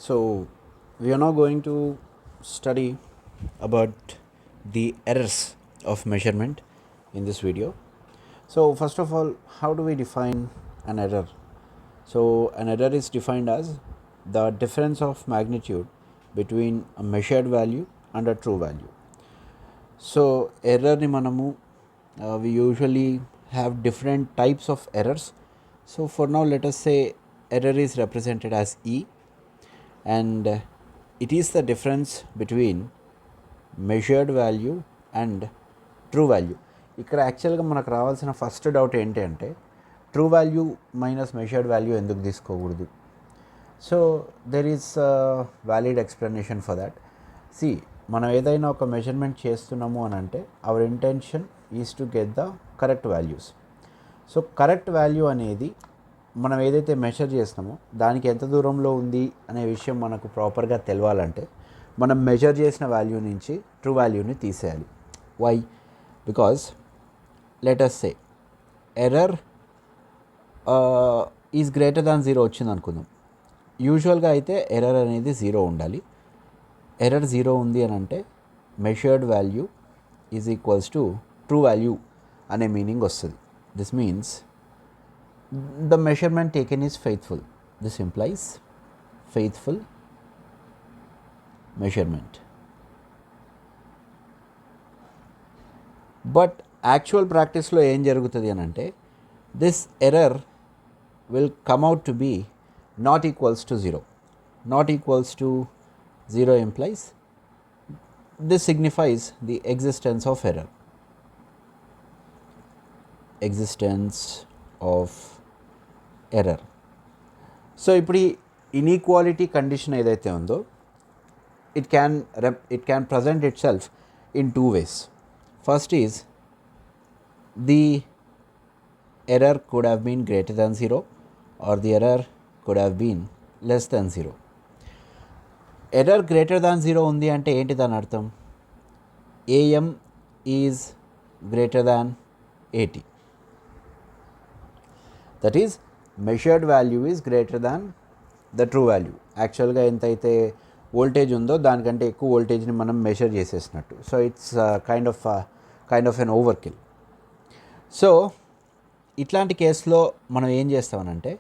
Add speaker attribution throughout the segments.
Speaker 1: So, we are now going to study about the errors of measurement in this video. So, first of all, how do we define an error? So, an error is defined as the difference of magnitude between a measured value and a true value. So, error ni manamu we usually have different types of errors. So, for now, let us say error is represented as E, and it is the difference between measured value and true value. ఇక్కడ యాక్చువల్గా మనకు రావాల్సిన first doubt ఏంటి అంటే true value minus measured value ఎందుకు తీసుకోకూడదు? So there is valid explanation for that. See, మనం ఏదైనా ఒక మెజర్మెంట్ చేస్తున్నాము అని అంటే our intention is to get the correct values. So correct value అనేది మనం ఏదైతే మెషర్ చేస్తామో దానికి ఎంత దూరంలో ఉంది అనే విషయం మనకు ప్రాపర్గా తెలవాలంటే మనం మెజర్ చేసిన వాల్యూ నుంచి ట్రూ వాల్యూని తీసేయాలి. Why? Because let us say error is greater than 0 వచ్చింది అనుకుందాం. యూజువల్గా అయితే ఎర్రర్ అనేది 0 ఉండాలి. ఎర్రర్ 0 ఉంది అని అంటే measured value is equals to true value అనే మీనింగ్ వస్తుంది. This means the measurement taken is faithful. This implies faithful measurement. But actual practice lo em jarugutadi anante this error will come out to be not equals to 0. Not equals to 0 implies this signifies the existence of error. Existence of error. So ఇప్పుడు ఈ inequality condition ఏదైతే ఉందో it can present itself in 2 ways. First is the error could have been greater than 0 or the error could have been less than 0. Error greater than 0 ఉంది అంటే ఏంటి దాని అర్థం? AM is greater than 80. That is measured value is greater than the true value. యాక్చువల్గా ఎంతైతే voltage ఉందో దానికంటే ఎక్కువ వోల్టేజ్ని మనం మెషర్ చేసేసినట్టు. So it's kind of an over kill. So ఇట్లాంటి కేసులో మనం ఏం చేస్తామనంటే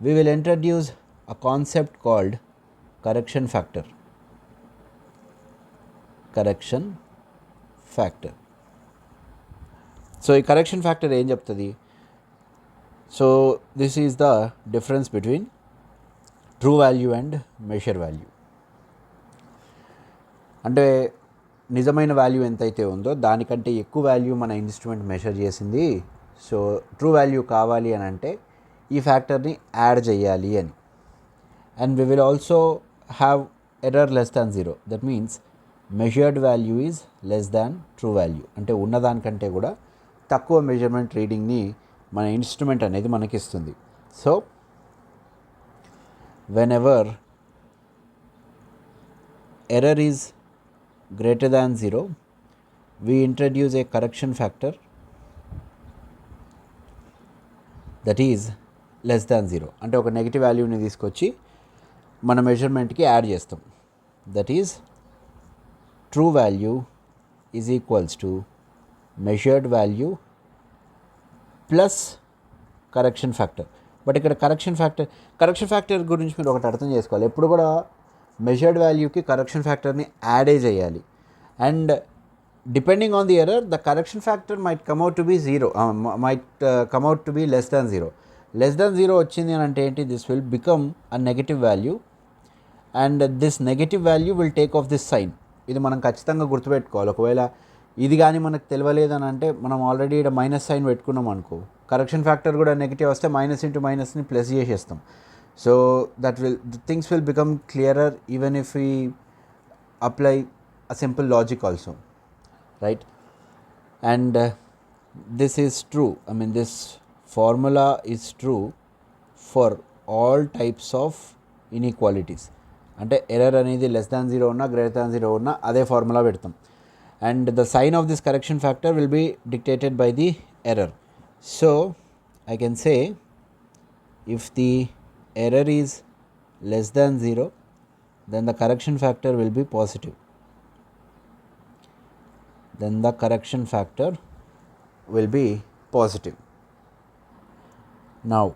Speaker 1: we will introduce a concept called correction factor. Correction factor. So ఈ కరెక్షన్ ఫ్యాక్టర్ ఏం చెప్తుంది? So this is the difference between true value and measure value. అంటే నిజమైన వాల్యూ ఎంతైతే ఉందో దానికంటే ఎక్కువ వాల్యూ మన ఇన్స్ట్రుమెంట్ మెషర్ చేసింది. సో ట్రూ వాల్యూ కావాలి అని అంటే ఈ ఫ్యాక్టర్ని యాడ్ చేయాలి అని. And we will also have error less than 0. That means measured value is less than true value. అంటే ఉన్నదానికంటే కూడా తక్కువ మెజర్మెంట్ రీడింగ్ని మన ఇన్స్ట్రుమెంట్ అనేది మనకి ఇస్తుంది. So when ever error is greater than 0 we introduce A correction factor that is less than 0. అంటే ఒక negative వాల్యూని తీసుకొచ్చి మన మెజర్మెంట్కి యాడ్ చేస్తాం. That is true value is equals to measured value plus correction factor. But ఇక్కడ correction factor గురించి మీరు ఒకటి అర్థం చేసుకోవాలి. ఎప్పుడు కూడా మెజర్డ్ వాల్యూకి కరెక్షన్ ఫ్యాక్టర్ని యాడే చేయాలి. And depending on the error the correction factor might come out to be 0, might come out to be less than 0. Less than 0 వచ్చింది అని అంటే ఏంటి? This will become a negative value and this negative value will take off this sign. ఇది మనం ఖచ్చితంగా గుర్తుపెట్టుకోవాలి. ఒకవేళ ఇది కానీ మనకు తెలియలేదని అంటే మనం ఆల్రెడీ ఇక్కడ మైనస్ సైన్ పెట్టుకున్నాం అనుకో, కరెక్షన్ ఫ్యాక్టర్ కూడా నెగిటివ్ వస్తే మైనస్ ఇంటూ మైనస్ని ప్లస్ చేసేస్తాం. So things will become clearer even if we apply a simple logic also, right? And this is true, I mean this formula is true for all types of inequalities. అంటే error అనేది less than 0 ఉన్నా greater than 0 ఉన్నా అదే formula పెడతాం. And the sign of this correction factor will be dictated by the error. So I can say if the error is less than 0 then the correction factor will be positive. Then the correction factor will be positive. Now,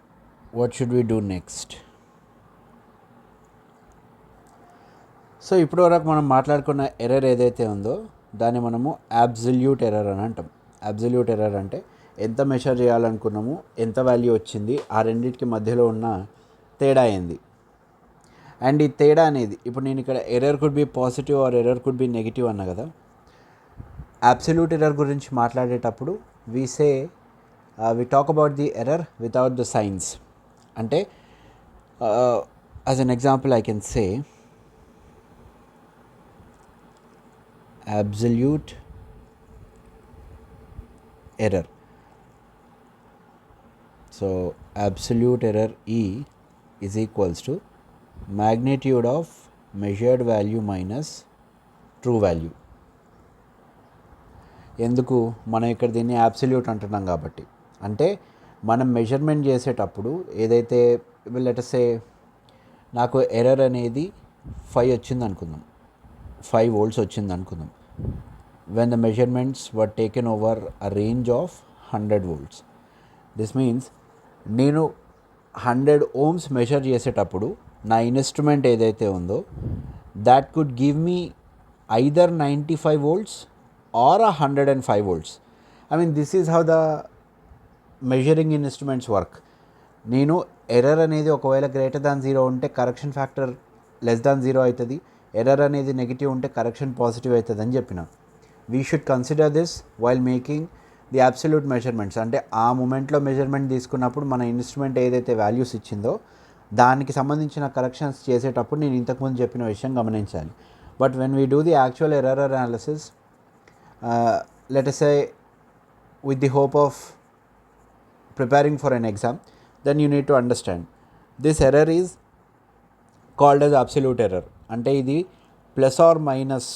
Speaker 1: what should we do next? So ఇప్పుడు వరకు మనం మాట్లాడుకున్న error ఏదైతే ఉందో దాన్ని మనము absolute error అని అంటాం. అబ్సల్యూట్ ఎర్రర్ అంటే ఎంత మెషర్ చేయాలనుకున్నాము, ఎంత వాల్యూ వచ్చింది, ఆ రెండింటికి మధ్యలో ఉన్న తేడా ఏంది. అండ్ ఈ తేడా అనేది ఇప్పుడు నేను ఇక్కడ error could be positive or error could be negative అన్నా కదా. అబ్సల్యూట్ ఎర్రర్ గురించి మాట్లాడేటప్పుడు we talk about the error without the signs. అంటే as an example I can say absolute error. So absolute error E is equals to magnitude of measured value minus true value. ఎందుకు మనం ఇక్కడ దీన్ని absolute అంటున్నాం కాబట్టి, అంటే మనం measurement చేసేటప్పుడు ఏదైతే లెట్ us say నాకు ఎర్రర్ అనేది 5 వచ్చింది అనుకుందాం, 5 volts వచ్చింది అనుకుందాం. when the measurements were taken over a range of 100 volts. This means నేను 100 ohms మెజర్ చేసేటప్పుడు నా ఇన్స్ట్రుమెంట్ ఏదైతే ఉందో that could give me either 95 volts or 105 volts. I mean this is how the measuring instruments work. నేను error అనేది ఒకవేళ greater than 0 ఉంటే correction factor less than 0 అవుతుంది, ఎర్రర్ అనేది నెగిటివ్ ఉంటే కరెక్షన్ పాజిటివ్ అవుతుంది అని చెప్పిన. We should consider this while making the absolute measurements. అంటే ఆ మూమెంట్లో మెజర్మెంట్ తీసుకున్నప్పుడు మన ఇన్స్ట్రుమెంట్ ఏదైతే వాల్యూస్ ఇచ్చిందో దానికి సంబంధించిన కరెక్షన్స్ చేసేటప్పుడు నేను ఇంతకుముందు చెప్పిన విషయం గమనించాలి. But when we do the actual error analysis, let us say with the hope of preparing for an exam, then you need to understand this error is called as absolute error. అంటే ఇది plus or minus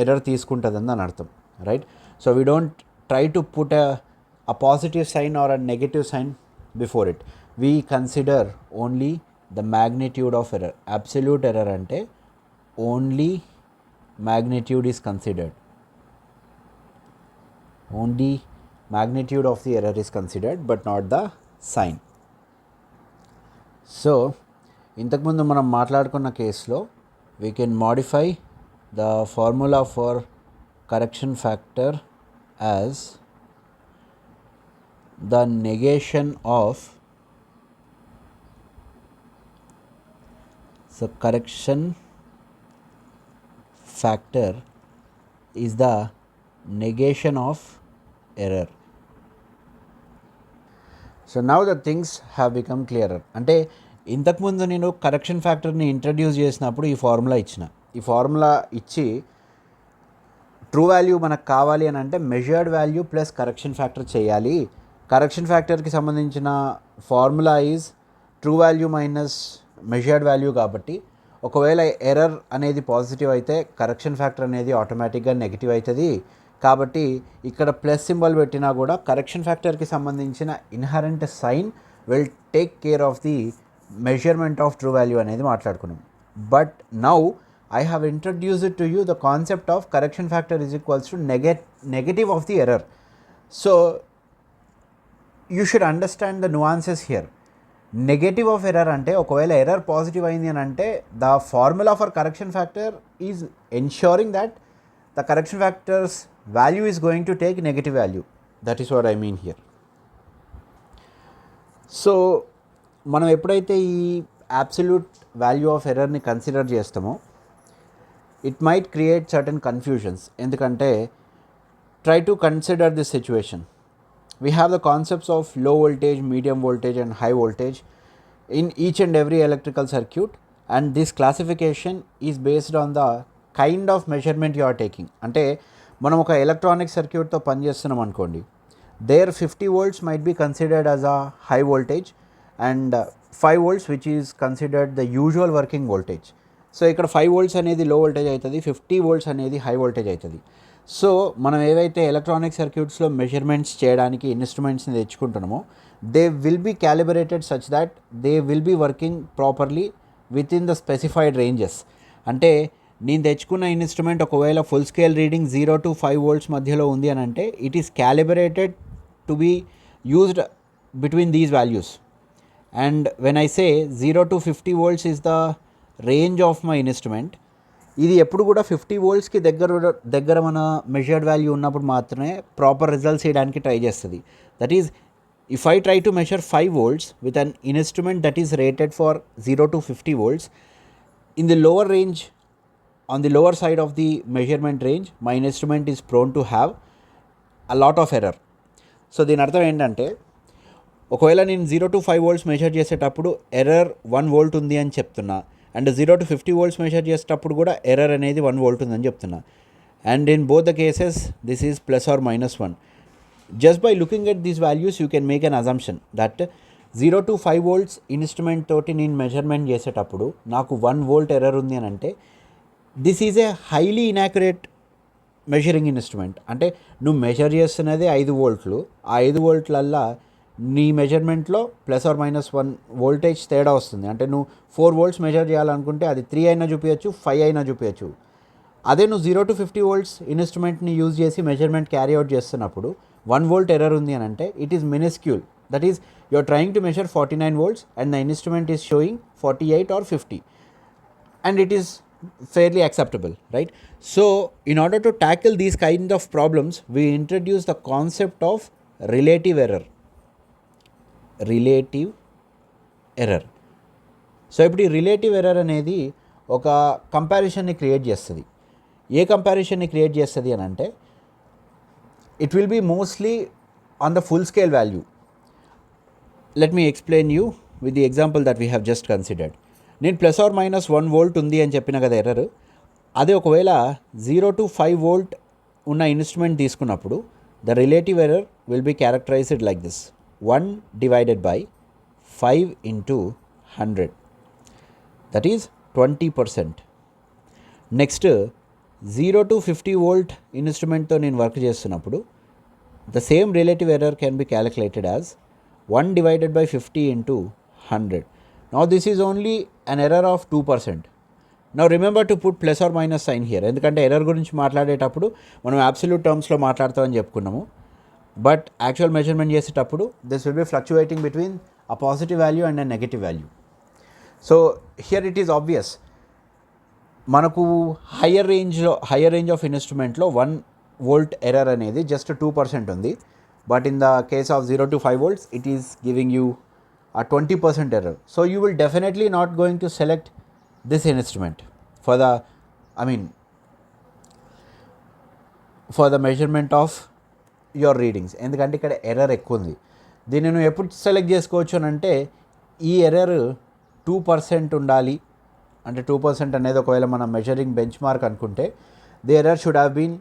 Speaker 1: error తీసుకుంటుందని అని అర్థం, right? So we don't try to put a positive sign or a negative sign before it. We consider only the magnitude of error. Absolute error అంటే only magnitude is considered, only magnitude of the error is considered but not the sign. So ఇంతకుముందు మనం మాట్లాడుకున్న కేసులో we can modify the formula for correction factor as the negation of, so correction factor is the negation of error. So now the things have become clearer. అంటే ఇంతకుముందు నేను correction ఫ్యాక్టర్ని introduce చేసినప్పుడు ఈ formula ఇచ్చి ట్రూ వాల్యూ మనకు కావాలి అని అంటే measured value plus correction factor చేయాలి. కరెక్షన్ ఫ్యాక్టర్కి సంబంధించిన formula is true value minus measured value. కాబట్టి ఒకవేళ ఎర్రర్ అనేది పాజిటివ్ అయితే కరెక్షన్ ఫ్యాక్టర్ అనేది ఆటోమేటిక్గా నెగిటివ్ అవుతుంది. కాబట్టి ఇక్కడ ప్లస్ సింబల్ పెట్టినా కూడా కరెక్షన్ ఫ్యాక్టర్కి సంబంధించిన inherent sign will take care of the measurement of true value అనేది మాట్లాడుకున్నాం. But now I have introduced to you the concept of correction factor is equals to negative of the error. So you should understand the nuances here. Negative of error అంటే ఒకవేళ error positive అయింది అని అంటే the formula for correction factor is ensuring that the correction factor's value is going to take negative value. That is what I mean here. So మనం ఎప్పుడైతే ఈ absolute value of ఎర్రర్ని consider చేస్తామో it might create certain confusions. ఎందుకంటే try to consider this situation. We have the concepts of low voltage, medium voltage and high voltage in each and every electrical circuit, and this classification is based on the kind of measurement you are taking. అంటే మనం ఒక electronic సర్క్యూట్తో పనిచేస్తున్నాం అనుకోండి, there 50 volts might be considered as a high voltage and 5 volts which is considered the usual working voltage. So ఇక్కడ 5 volts అనేది లో voltage అవుతుంది, 50 volts అనేది హై వోల్టేజ్ అవుతుంది. సో మనం ఏవైతే ఎలక్ట్రానిక్ సర్క్యూట్స్లో మెజర్మెంట్స్ చేయడానికి ఇన్స్ట్రుమెంట్స్ని తెచ్చుకుంటున్నామో they will be calibrated such that they will be working properly within the specified ranges. అంటే నేను తెచ్చుకున్న ఇన్స్ట్రుమెంట్ ఒకవేళ full scale reading 0 to 5 volts మధ్యలో ఉంది అని అంటే it is calibrated to be used between these values. And when I say 0 to 50 volts is the range of my instrument, ఇది ఎప్పుడు కూడా 50 voltsకి దగ్గర మన మెజర్డ్ వాల్యూ ఉన్నప్పుడు మాత్రమే ప్రాపర్ రిజల్ట్స్ చేయడానికి ట్రై చేస్తుంది. That is if I try to measure 5 volts with an instrument that is rated for 0 to 50 volts, in the lower range, on the lower side of the measurement range, my instrument is prone to have a lot of error. So దీని అర్థం ఏంటంటే ఒకవేళ నేను 0 to 5 volts measure చేసేటప్పుడు error 1 volt ఉంది అని చెప్తున్నా, and 0 to 50 volts measure చేసేటప్పుడు కూడా ఎర్రర్ అనేది 1 volt ఉందని చెప్తున్నా. And in both the cases this is plus or minus 1. Just by looking at these values you can make an assumption that 0 to 5 volts instrument తోటి నేను measurement చేసేటప్పుడు నాకు 1 volt error ఉంది అని అంటే this is a highly inaccurate measuring instrument. అంటే నువ్వు measure చేస్తున్నది 5 volts, ఆ 5 voltsలల్లా నీ మెజర్మెంట్లో ప్లస్ ఆర్ మైనస్ 1 voltage తేడా వస్తుంది. అంటే నువ్వు 4 volts మెజర్ చేయాలనుకుంటే అది 3 అయినా చూపించచ్చు, 5 అయినా చూపించచ్చు. అదే నువ్వు 0 to 50 volts ఇన్స్ట్రుమెంట్ని యూజ్ చేసి మెజర్మెంట్ క్యారీ అవుట్ చేస్తున్నప్పుడు 1 volt ఎర్రర్ ఉంది అని అంటే it is minuscule. That is you are trying to measure 49 volts and the instrument is showing 48 or 50 and it is fairly acceptable, right? So in order to tackle these kind of problems we introduce the concept of relative error. So ఇప్పుడు ఈ relative error అనేది ఒక కంపారిజన్ని create చేస్తుంది. ఏ కంపారిజన్ని create చేస్తుంది అని అంటే it will be mostly on the full scale value. Let me explain you with the example that we have just considered. నేను plus or minus 1 volt ఉంది అని చెప్పిన కదా ఎర్రర్, అదే ఒకవేళ 0 to 5 volt ఉన్న ఇన్స్ట్రుమెంట్ తీసుకున్నప్పుడు the relative error will be characterised like this: 1 divided by 5 into 100, that is 20%. Next 0 to 50 volt ఇన్స్ట్రుమెంట్తో నేను వర్క్ చేస్తున్నప్పుడు the same relative error can be calculated as 1 divided by 50 into 100. Now this is only an error of 2%. Now remember to put plus or minus sign here, ఎందుకంటే error గురించి మాట్లాడేటప్పుడు మనం absolute టర్మ్స్లో మాట్లాడతామని చెప్పుకున్నాము, బట్ యాక్చువల్ మెజర్మెంట్ చేసేటప్పుడు this will be fluctuating between a positive value and a negative value. So here it is obvious, మనకు higher range of ఇన్స్ట్రుమెంట్లో 1 volt ఎర్రర్ అనేది జస్ట్ 2% ఉంది, but in the case of 0 to 5 volts it is giving you a 20% error. So you will definitely not going to select this instrument for the measurement of your readings, ఎందుకంటే ఇక్కడ error ఎక్కువ ఉంది. దీన్ని నువ్వు ఎప్పుడు select చేసుకోవచ్చు అని అంటే ఈ ఎర్రర్ 2% ఉండాలి. అంటే 2% అనేది ఒకవేళ మనం మెజరింగ్ బెంచ్ మార్క్ అనుకుంటే the error should have been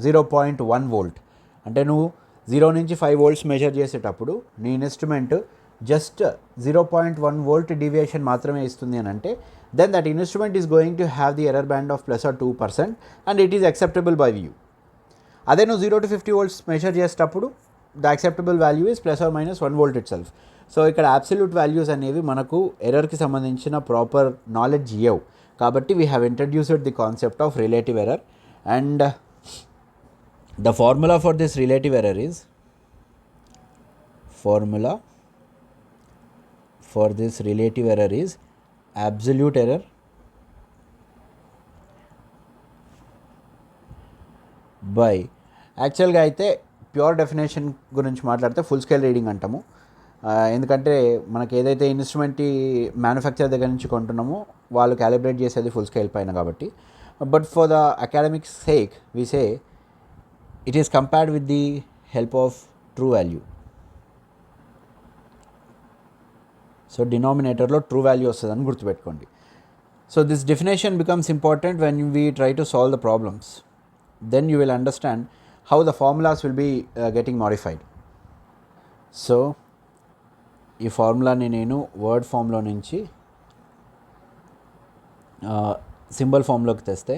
Speaker 1: 0.1 volt. అంటే నువ్వు 0 నుంచి 5 volts మెజర్ చేసేటప్పుడు నీ ఇన్స్ట్రుమెంట్ జస్ట్ 0.1 volt డీవియేషన్ మాత్రమే ఇస్తుంది అని అంటే then that instrument is going to have the error band of plus or 2% and it is acceptable by you. అదే నువ్వు 0 to 50 volts మెజర్ చేసేటప్పుడు the acceptable value is plus or minus 1 volt itself. So ఇక్కడ absolute values అనేవి మనకు ఎర్రర్కి సంబంధించిన proper knowledge ఇవ్వవు, కాబట్టి we have introduced the concept of relative error. And the formula for this relative error is absolute error by, యాక్చువల్గా అయితే pure definition గురించి మాట్లాడితే ఫుల్ స్కేల్ రీడింగ్ అంటాము, ఎందుకంటే మనకి ఏదైతే ఇన్స్ట్రుమెంట్ మ్యానుఫ్యాక్చర్ దగ్గర నుంచి కొంటున్నామో వాళ్ళు క్యాలిబ్రేట్ చేసేది ఫుల్ స్కేల్ పైన కాబట్టి. But for the academic sake we say it is compared with the help of true value. సో డినామినేటర్లో ట్రూ వాల్యూ వస్తుందని గుర్తుపెట్టుకోండి. So this definition becomes important when we try to solve the problems. Then you will understand how the formulas will be getting modified. So ఈ ఫార్ములాని నేను word ఫామ్లో నుంచి symbol ఫామ్లోకి తెస్తే,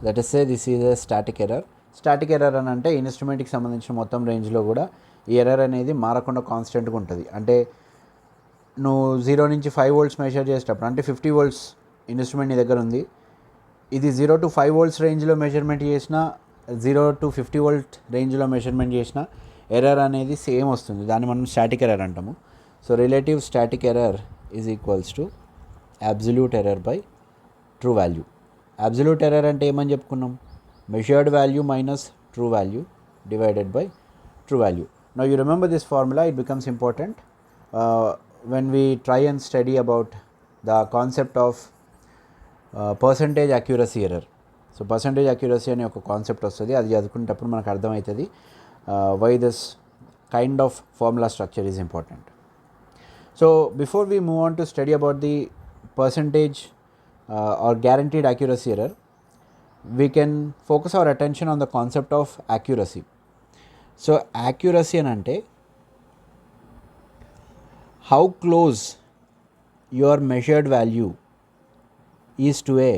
Speaker 1: let us say this is a static error. Static error అని అంటే ఇన్స్ట్రుమెంట్కి సంబంధించిన మొత్తం రేంజ్లో కూడా ఈ ఎర్రర్ అనేది మారకుండా కాన్స్టెంట్గా ఉంటుంది. అంటే నువ్వు 0 నుంచి 5 వోల్ట్స్ మెజర్ చేసేటప్పుడు అంటే 50 వోల్ట్స్ ఇన్స్ట్రుమెంట్ నీ దగ్గర ఉంది, ఇది 0 to 5 వోల్ట్స్ రేంజ్లో మెజర్మెంట్ చేసిన 0 to 50 వోల్ట్ రేంజ్లో మెజర్మెంట్ చేసిన ఎర్రర్ అనేది సేమ్ వస్తుంది. దాన్ని మనం స్టాటిక్ ఎర్రర్ అంటాము. So relative static error is equals to absolute error by true value. Absolute error అంటే ఏమని చెప్పుకున్నాం? Measured value minus true value divided by true value. Now you remember this formula, it becomes important when we try and study about the concept of percentage accuracy error. So percentage accuracy అనే ఒక concept వస్తుంది, అది చదువుకునేటప్పుడు మనకు అర్థమవుతుంది why this kind of formula structure is important. So before we move on to study about the percentage or guaranteed accuracy error, we can focus our attention on the concept of accuracy. So accuracy అని అంటే how close your measured value is to a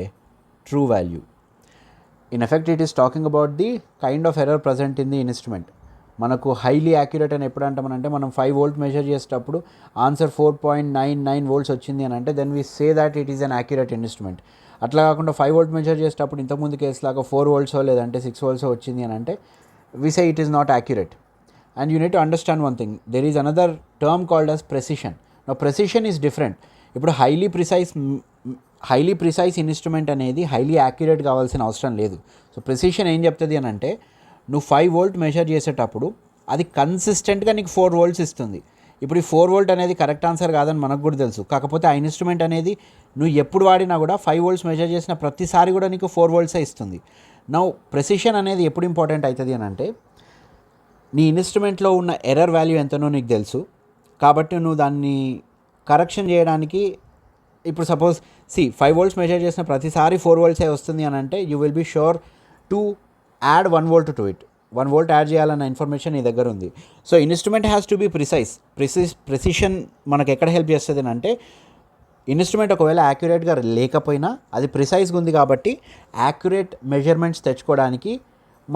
Speaker 1: true value. In effect, it is talking about the kind of error present in the instrument. మనకు highly accurate అని ఎప్పుడు అంటామనంటే, మనం 5 volt measure చేసేటప్పుడు answer 4.99 volts వచ్చింది అని అంటే then we say that it is an accurate instrument. అట్లా కాకుండా 5 వోల్ట్ మెజర్ చేసేటప్పుడు ఇంతకుముందు కేసులాగా 4 వోల్ట్సో లేదంటే 6 వోల్ట్సో వచ్చింది అని అంటే we say it is not accurate. And you need to understand one thing, there is another term called as precision. Now precision is different. ఇప్పుడు highly precise instrument అనేది హైలీ యాక్యురేట్ కావాల్సిన అవసరం లేదు. సో ప్రెసిషన్ ఏం చెప్తుంది అని అంటే, నువ్వు 5 వోల్ట్ మెజర్ చేసేటప్పుడు అది కన్సిస్టెంట్గా నీకు 4 వోల్ట్స్ ఇస్తుంది. ఇప్పుడు ఈ 4 వోల్ట్ అనేది కరెక్ట్ ఆన్సర్ కాదని మనకు కూడా తెలుసు, కాకపోతే ఆ ఇన్స్ట్రుమెంట్ అనేది నువ్వు ఎప్పుడు వాడినా కూడా 5 వోల్ట్స్ మెజర్ చేసిన ప్రతిసారి కూడా నీకు 4 వోల్ట్సే ఇస్తుంది. నౌ ప్రెసిషన్ అనేది ఎప్పుడు ఇంపార్టెంట్ అవుతుంది అని అంటే, నీ ఇన్స్ట్రుమెంట్లో ఉన్న ఎర్రర్ వాల్యూ ఎంతనో నీకు తెలుసు, కాబట్టి నువ్వు దాన్ని కరెక్షన్ చేయడానికి, ఇప్పుడు సపోజ్ 5 వోల్ట్స్ మెజర్ చేసిన ప్రతిసారి 4 వోల్ట్సే వస్తుంది అని అంటే you will be sure to add 1 volt to it. 1 volt add చేయాలన్న ఇన్ఫర్మేషన్ నీ దగ్గర ఉంది. So instrument has to be precision మనకు ఎక్కడ హెల్ప్ చేస్తుంది అని అంటే, ఇన్స్ట్రుమెంట్ ఒకవేళ యాక్యురేట్గా లేకపోయినా అది ప్రిసైజ్గా ఉంది కాబట్టి యాక్యురేట్ మెజర్మెంట్స్ తెచ్చుకోవడానికి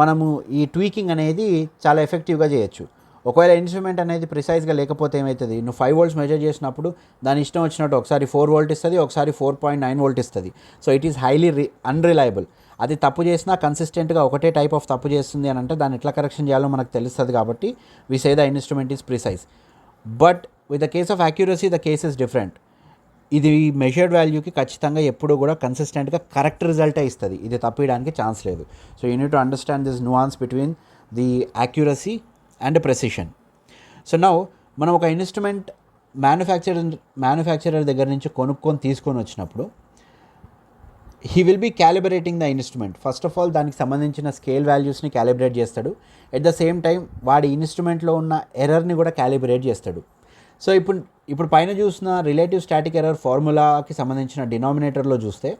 Speaker 1: మనము ఈ ట్వీకింగ్ అనేది చాలా ఎఫెక్టివ్గా చేయొచ్చు. ఒకవేళ ఇన్స్ట్రుమెంట్ అనేది ప్రిసైజ్గా లేకపోతే ఏమవుతుంది, నువ్వు 5 వోల్ట్స్ మెజర్ చేసినప్పుడు దాని ఇష్టం వచ్చినట్టు ఒకసారి 4 వోల్ట్ ఇస్తుంది, ఒకసారి 4.9 వోల్ట్ ఇస్తుంది. So it is highly unreliable. అది తప్పు చేసినా కన్సిస్టెంట్గా ఒకటే టైప్ ఆఫ్ తప్పు చేస్తుంది అని అంటే దాన్ని ఎట్లా కరెక్షన్ చేయాలో మనకు తెలుస్తుంది, కాబట్టి we say the instrument is precise. But with the case of accuracy the case is different. ఇది మెజర్డ్ వాల్యూకి ఖచ్చితంగా ఎప్పుడు కూడా కన్సిస్టెంట్గా కరెక్ట్ రిజల్టే ఇస్తుంది, ఇది తప్పియడానికి ఛాన్స్ లేదు. So you need to understand this nuance between the accuracy and precision. So now మనం ఒక ఇన్స్ట్రుమెంట్ మ్యానుఫ్యాక్చరర్ దగ్గర నుంచి తీసుకొని వచ్చినప్పుడు he will be calibrating the instrument. First of all దానికి సంబంధించిన స్కేల్ వాల్యూస్ని క్యాలిబ్రేట్ చేస్తాడు, ఎట్ ద సేమ్ టైం వాడి ఇన్స్ట్రుమెంట్లో ఉన్న ఎర్రర్ని కూడా క్యాలిబ్రేట్ చేస్తాడు. సో ఇప్పుడు పైన చూసిన రిలేటివ్ స్టాటిక్ ఎర్రర్ ఫార్ములాకి సంబంధించిన డినామినేటర్లో చూస్తే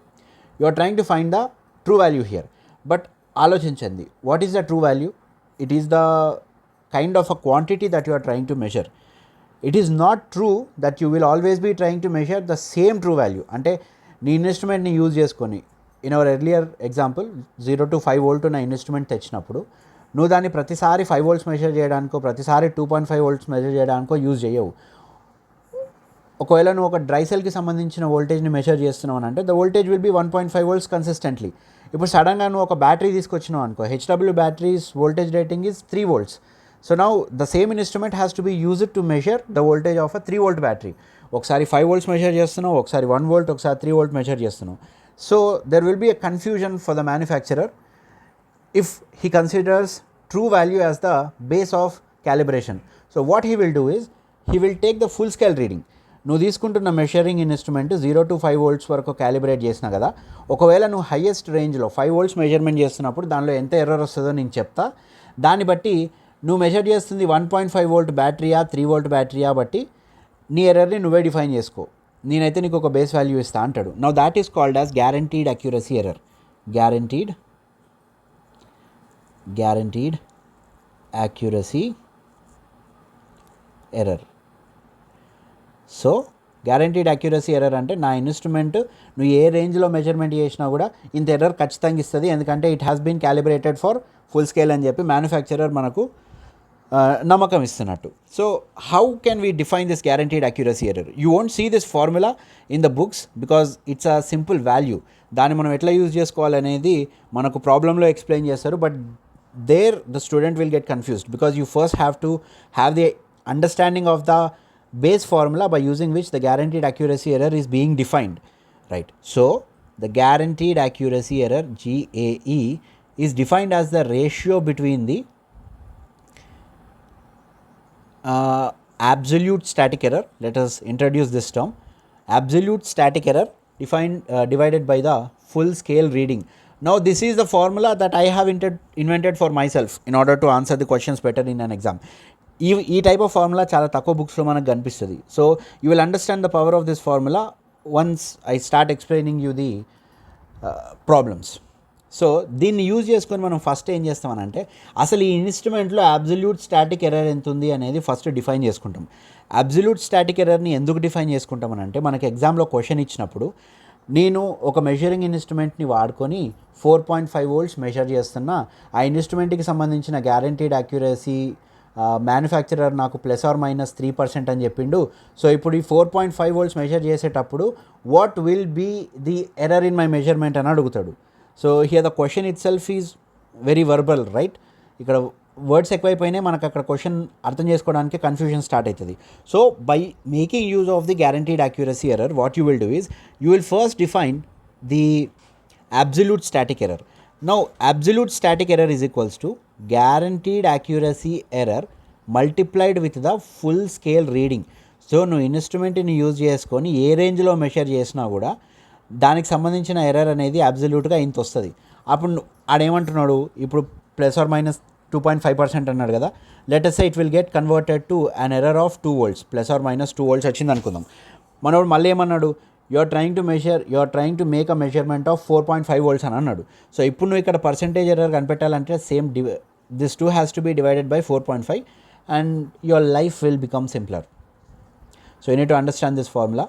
Speaker 1: you are trying to find the true value here. But ఆలోచించండి, what is the true value? It is the kind of a quantity that you are trying to measure. It is not true that you will always be trying to measure the same true value. అంటే నీ ఇన్స్ట్రుమెంట్ని use చేసుకొని, in our earlier example 0 to 5 volt నా instrument తెచ్చినప్పుడు నువ్వు దాన్ని ప్రతిసారి 5 volts measure చేయడానికో ప్రతిసారి 2.5 వోల్ట్స్ మెజర్ చేయడానికో యూజ్ చేయవు. ఒకవేళ నువ్వు ఒక డ్రై సెల్కి సంబంధించిన వోల్టేజ్ని మెజర్ చేస్తున్నావు అని అంటే the voltage will be 1.5 volts consistently. ఇప్పుడు సడన్గా నువ్వు ఒక బ్యాటరీ తీసుకొచ్చినావు అనుకో, HW batteries voltage rating is 3 volts. So now the same instrument has to be used to measure the voltage of a 3 volt battery. ఒకసారి 5 volts మెజర్ చేస్తున్నావు, ఒకసారి 1 volt, ఒకసారి 3 volt మెజర్ చేస్తున్నావు. So there will be a confusion for the manufacturer if he considers true value as the base of calibration. So what he will do is he will take the full scale reading. నువ్వు తీసుకుంటున్న measuring instrument 0 to 5 volts వరకు calibrate చేసినా కదా, ఒకవేళ నువ్వు highest రేంజ్లో 5 volts measurement చేస్తున్నప్పుడు దానిలో ఎంత ఎర్రర్ వస్తుందో నేను చెప్తా. దాన్ని బట్టి నువ్వు మెజర్ చేస్తుంది 1.5 volt బ్యాటరీయా 3 volt బ్యాటరీయా బట్టి నీ ఎర్రర్ని నువ్వే డిఫైన్ చేసుకో, నేనైతే నీకు ఒక బేస్ వాల్యూ ఇస్తా అంటాడు. Now that is called as guaranteed accuracy error. Guaranteed accuracy error. So guaranteed accuracy error అంటే నా ఇన్స్ట్రుమెంట్ నువ్వు ఏ రేంజ్లో మెజర్మెంట్ చేసినా కూడా ఇంత ఎర్రర్ ఖచ్చితంగా ఇస్తుంది, ఎందుకంటే it has been calibrated for full scale అని చెప్పి మ్యానుఫ్యాక్చరర్ మనకు నమ్మకం ఇస్తున్నట్టు. So how can we define this guaranteed accuracy error? You won't see this formula in the books because it's a simple value. దాన్ని మనం ఎట్లా యూజ్ చేసుకోవాలనేది మనకు ప్రాబ్లంలో ఎక్స్ప్లెయిన్ చేస్తారు, but there the student will get confused because you first have to have the understanding of the base formula by using which the guaranteed accuracy error is being defined, right? So the guaranteed accuracy error GAE is defined as the ratio between the absolute static error. Let us introduce this term. Absolute static error defined divided by the full scale reading. Now this is the formula that I have invented for myself in order to answer the questions better in an exam. ఈ type of formula చాలా తక్కువ బుక్స్లో మనకు కనిపిస్తుంది. So you will understand the power of this formula once I start explaining you the problems. So దీన్ని use చేసుకొని మనం first ఏం చేస్తామనంటే అసలు ఈ ఇన్స్ట్రుమెంట్లో అబ్సల్యూట్ స్టాటిక్ ఎర్రర్ ఎంత ఉంది అనేది ఫస్ట్ డిఫైన్ చేసుకుంటాం. అబ్సల్యూట్ స్టాటిక్ ఎర్రర్ని ఎందుకు డిఫైన్ చేసుకుంటామనంటే మనకి ఎగ్జామ్లో క్వశ్చన్ ఇచ్చినప్పుడు నేను ఒక మెజరింగ్ ఇన్స్ట్రుమెంట్ని వాడుకొని 4.5 volts మెజర్ చేస్తున్నా, ఆ ఇన్స్ట్రుమెంట్కి సంబంధించిన గ్యారంటీడ్ అక్యురసీ మ్యానుఫ్యాక్చరర్ నాకు ±3% అని చెప్పిండు. సో ఇప్పుడు ఈ 4.5 volts మెజర్ చేసేటప్పుడు what will be the error in my measurement అని అడుగుతాడు. So here the question itself is very verbal, right? ఇక్కడ వర్డ్స్ ఎక్కువైపోయినాయి, మనకు అక్కడ క్వశ్చన్ అర్థం చేసుకోవడానికి కన్ఫ్యూజన్ స్టార్ట్ అవుతుంది. So by making use of the guaranteed accuracy error what you will do is you will first define the absolute static error. Now absolute static error is equals to guaranteed accuracy error multiplied with the full scale reading. So నువ్వు ఇన్స్ట్రుమెంట్ని use చేసుకొని ఏ రేంజ్లో measure చేసినా కూడా దానికి సంబంధించిన error అనేది అబ్సల్యూట్గా ఇంత వస్తుంది. అప్పుడు ఆడేమంటున్నాడు, ఇప్పుడు ±2.5% అన్నాడు కదా, let us say it will get converted to an error of 2 volts, ±2 volts వచ్చింది అనుకుందాం. మనోడు మళ్ళీ ఏమన్నాడు, you are trying to make a measurement of 4.5 volts అని అన్నాడు. సో ఇప్పుడు నువ్వు ఇక్కడ పర్సెంటేజ్ ఎర్రర్ కనిపెట్టాలంటే same this 2 has to be divided by 4.5 and your life will become simpler. So you need to understand this formula.